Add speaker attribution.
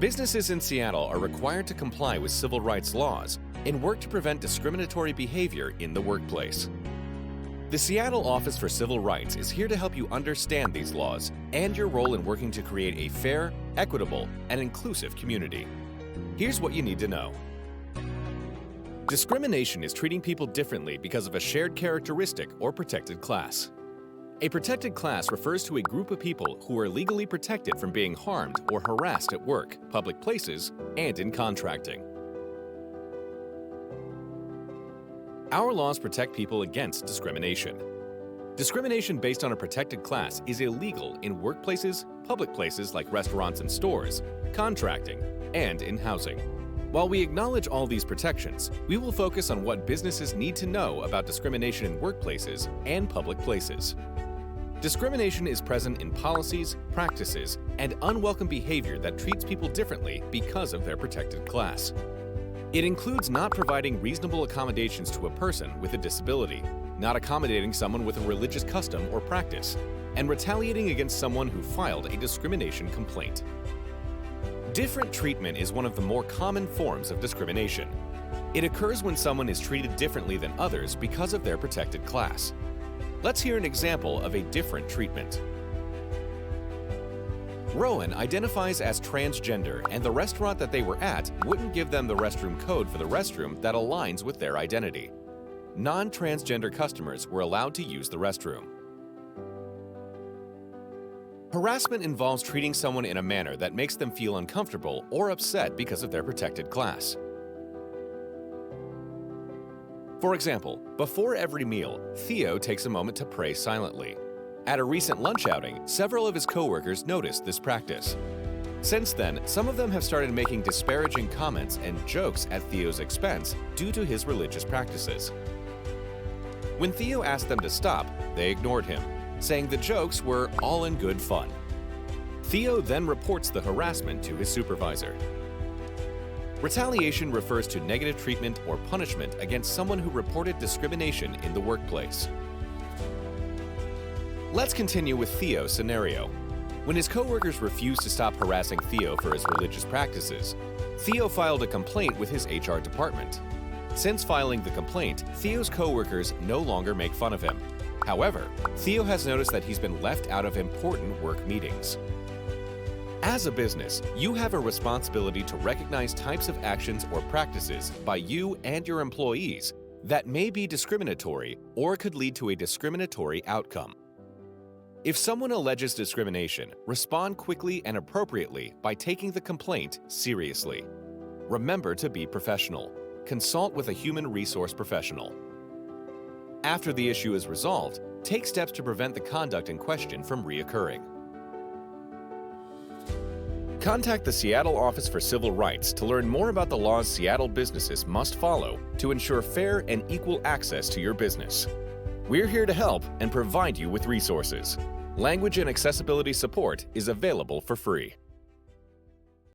Speaker 1: Businesses in Seattle are required to comply with civil rights laws and work to prevent discriminatory behavior in the workplace. The Seattle Office for Civil Rights is here to help you understand these laws and your role in working to create a fair, equitable, and inclusive community. Here's what you need to know. Discrimination is treating people differently because of a shared characteristic or protected class. A protected class refers to a group of people who are legally protected from being harmed or harassed at work, public places, and in contracting. Our laws protect people against discrimination. Discrimination based on a protected class is illegal in workplaces, public places like restaurants and stores, contracting, and in housing. While we acknowledge all these protections, we will focus on what businesses need to know about discrimination in workplaces and public places. Discrimination is present in policies, practices, and unwelcome behavior that treats people differently because of their protected class. It includes not providing reasonable accommodations to a person with a disability, not accommodating someone with a religious custom or practice, and retaliating against someone who filed a discrimination complaint. Different treatment is one of the more common forms of discrimination. It occurs when someone is treated differently than others because of their protected class. Let's hear an example of a different treatment. Rowan identifies as transgender, and the restaurant that they were at wouldn't give them the restroom code for the restroom that aligns with their identity. Non-transgender customers were allowed to use the restroom. Harassment involves treating someone in a manner that makes them feel uncomfortable or upset because of their protected class. For example, before every meal, Theo takes a moment to pray silently. At a recent lunch outing, several of his coworkers noticed this practice. Since then, some of them have started making disparaging comments and jokes at Theo's expense due to his religious practices. When Theo asked them to stop, they ignored him, saying the jokes were all in good fun. Theo then reports the harassment to his supervisor. Retaliation refers to negative treatment or punishment against someone who reported discrimination in the workplace. Let's continue with Theo's scenario. When his coworkers refused to stop harassing Theo for his religious practices, Theo filed a complaint with his HR department. Since filing the complaint, Theo's coworkers no longer make fun of him. However, Theo has noticed that he's been left out of important work meetings. As a business, you have a responsibility to recognize types of actions or practices by you and your employees that may be discriminatory or could lead to a discriminatory outcome. If someone alleges discrimination, respond quickly and appropriately by taking the complaint seriously. Remember to be professional. Consult with a human resource professional. After the issue is resolved, take steps to prevent the conduct in question from reoccurring. Contact the Seattle Office for Civil Rights to learn more about the laws Seattle businesses must follow to ensure fair and equal access to your business. We're here to help and provide you with resources. Language and accessibility support is available for free.